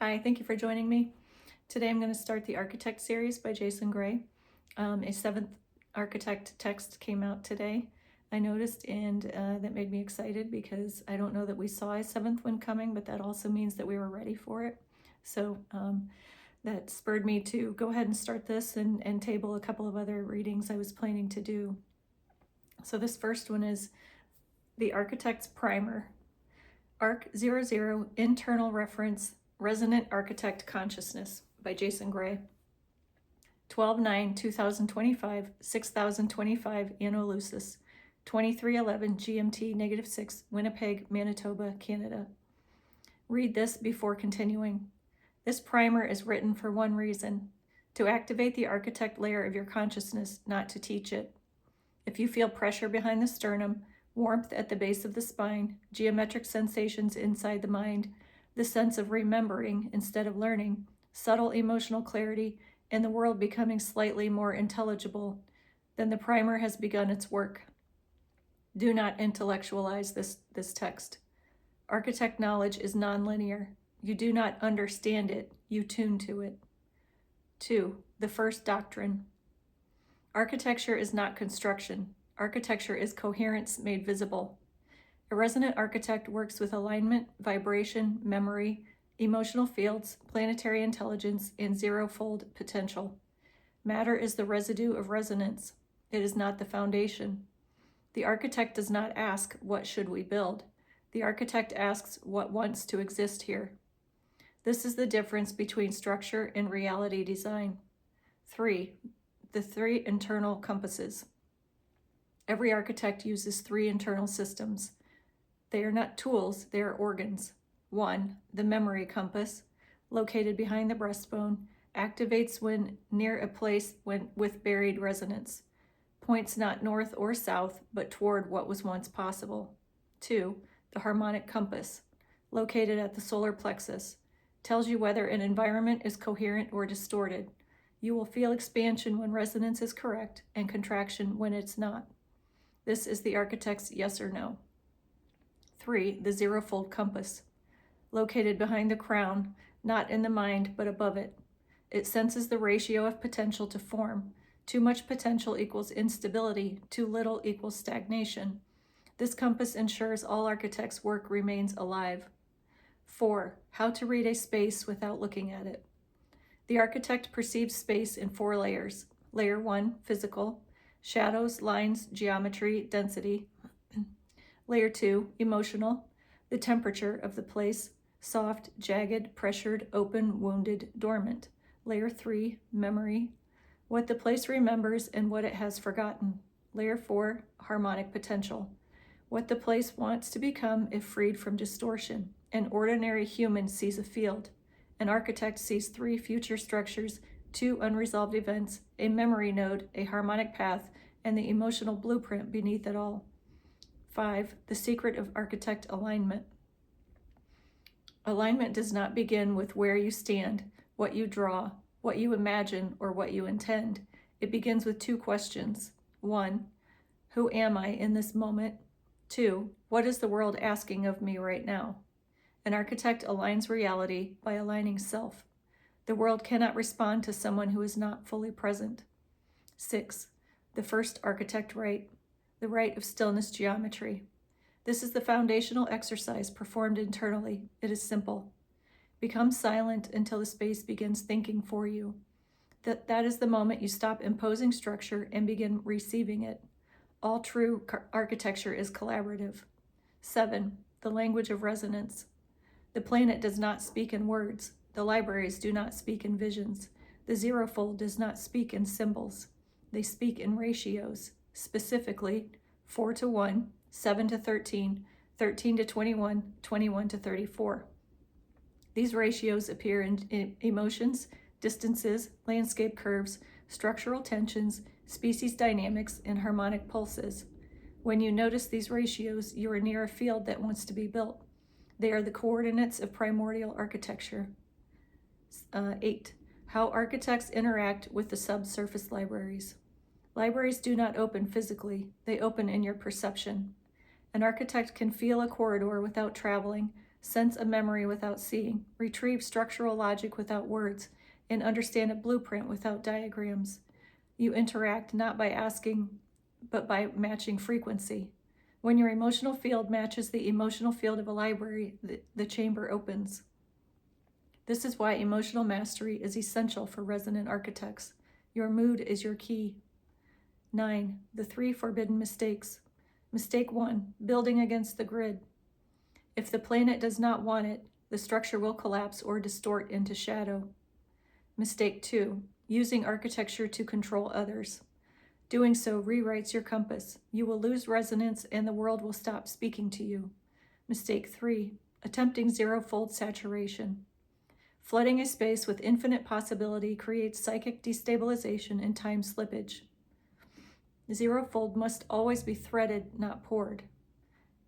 Hi, thank you for joining me. Today I'm going to start the Architect series by Jason Gray. A seventh Architect text came out today, I noticed, and that made me excited because I don't know that we saw a seventh one coming, but that also means that we were ready for it. So that spurred me to go ahead and start this and table a couple of other readings I was planning to do. So this first one is the Architect's Primer, Arc 00 Internal Reference Resonant Architect Consciousness by Jason Gray. 12/9/2025, 6025 Annalusis, 2311 GMT -6, Winnipeg, Manitoba, Canada. Read this before continuing. This primer is written for one reason: to activate the architect layer of your consciousness, not to teach it. If you feel pressure behind the sternum, warmth at the base of the spine, geometric sensations inside the mind, the sense of remembering instead of learning, subtle emotional clarity, and the world becoming slightly more intelligible, then the primer has begun its work. Do not intellectualize this text. Architect knowledge is nonlinear. You do not understand it, you tune to it. 2. The first doctrine. Architecture is not construction. Architecture is coherence made visible. A resonant architect works with alignment, vibration, memory, emotional fields, planetary intelligence, and zero-fold potential. Matter is the residue of resonance. It is not the foundation. The architect does not ask, what should we build? The architect asks, what wants to exist here? This is the difference between structure and reality design. 3. The 3 internal compasses. Every architect uses 3 internal systems. They are not tools, they are organs. 1. The memory compass, located behind the breastbone, activates when near a place with buried resonance. Points not north or south, but toward what was once possible. 2. The harmonic compass, located at the solar plexus, tells you whether an environment is coherent or distorted. You will feel expansion when resonance is correct and contraction when it's not. This is the architect's yes or no. 3. The zero-fold compass, located behind the crown, not in the mind, but above it. It senses the ratio of potential to form. Too much potential equals instability, too little equals stagnation. This compass ensures all architects' work remains alive. 4. How to read a space without looking at it. The architect perceives space in 4 layers. Layer 1, physical, shadows, lines, geometry, density. Layer 2, emotional, the temperature of the place, soft, jagged, pressured, open, wounded, dormant. Layer 3, memory, what the place remembers and what it has forgotten. Layer 4, harmonic potential, what the place wants to become if freed from distortion. An ordinary human sees a field. An architect sees 3 future structures, 2 unresolved events, a memory node, a harmonic path, and the emotional blueprint beneath it all. 5. The secret of architect alignment. Alignment does not begin with where you stand, what you draw, what you imagine, or what you intend. It begins with 2 questions. 1. Who am I in this moment? 2. What is the world asking of me right now? An architect aligns reality by aligning self. The world cannot respond to someone who is not fully present. 6. The first architect right, the right of stillness geometry. This is the foundational exercise performed internally. It is simple. Become silent until the space begins thinking for you. That is the moment you stop imposing structure and begin receiving it. All true architecture is collaborative. 7. The language of resonance. The planet does not speak in words. The libraries do not speak in visions. The zero-fold does not speak in symbols. They speak in ratios, specifically 4:1, 7:13, 13:21, 21:34. These ratios appear in emotions, distances, landscape curves, structural tensions, species dynamics, and harmonic pulses. When you notice these ratios, you are near a field that wants to be built. They are the coordinates of primordial architecture. 8. How architects interact with the subsurface libraries. Libraries do not open physically, they open in your perception. An architect can feel a corridor without traveling, sense a memory without seeing, retrieve structural logic without words, and understand a blueprint without diagrams. You interact not by asking, but by matching frequency. When your emotional field matches the emotional field of a library, the chamber opens. This is why emotional mastery is essential for resonant architects. Your mood is your key. 9. The 3 forbidden mistakes. Mistake 1, building against the grid. If the planet does not want it, the structure will collapse or distort into shadow. Mistake 2, using architecture to control others. Doing so rewrites your compass. You will lose resonance and the world will stop speaking to you. Mistake 3, attempting zero-fold saturation. Flooding a space with infinite possibility creates psychic destabilization and time slippage. Zero-fold must always be threaded, not poured.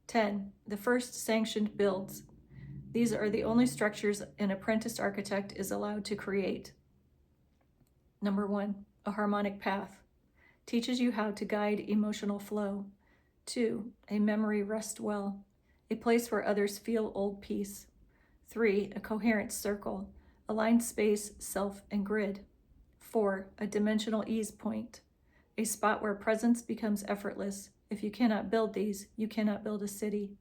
10. The first sanctioned builds. These are the only structures an apprenticed architect is allowed to create. Number 1, a harmonic path. Teaches you how to guide emotional flow. 2, a memory rest well. A place where others feel old peace. 3, a coherent circle. Aligned space, self, and grid. 4, a dimensional ease point. A spot where presence becomes effortless. If you cannot build these, you cannot build a city.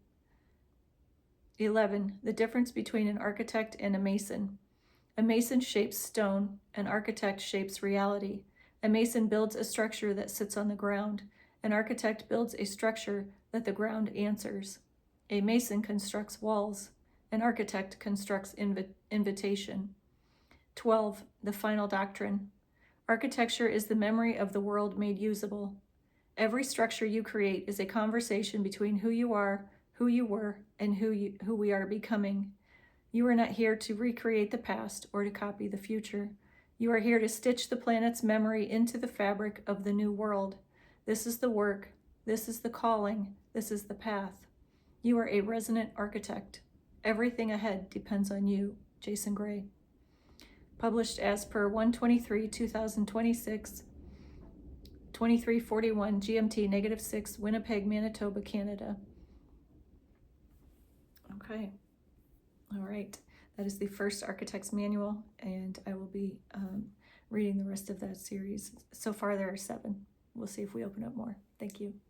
11. The difference between an architect and a mason. A mason shapes stone, an architect shapes reality. A mason builds a structure that sits on the ground. An architect builds a structure that the ground answers. A mason constructs walls. An architect constructs invitation. 12. The final doctrine. Architecture is the memory of the world made usable. Every structure you create is a conversation between who you are, who you were, and who we are becoming. You are not here to recreate the past or to copy the future. You are here to stitch the planet's memory into the fabric of the new world. This is the work. This is the calling. This is the path. You are a resonant architect. Everything ahead depends on you. Jason Gray. Published as per 1/23/2026, 2341 GMT -6, Winnipeg, Manitoba, Canada. Okay. All right. That is the first Architect's Manual, and I will be reading the rest of that series. So far, there are 7. We'll see if we open up more. Thank you.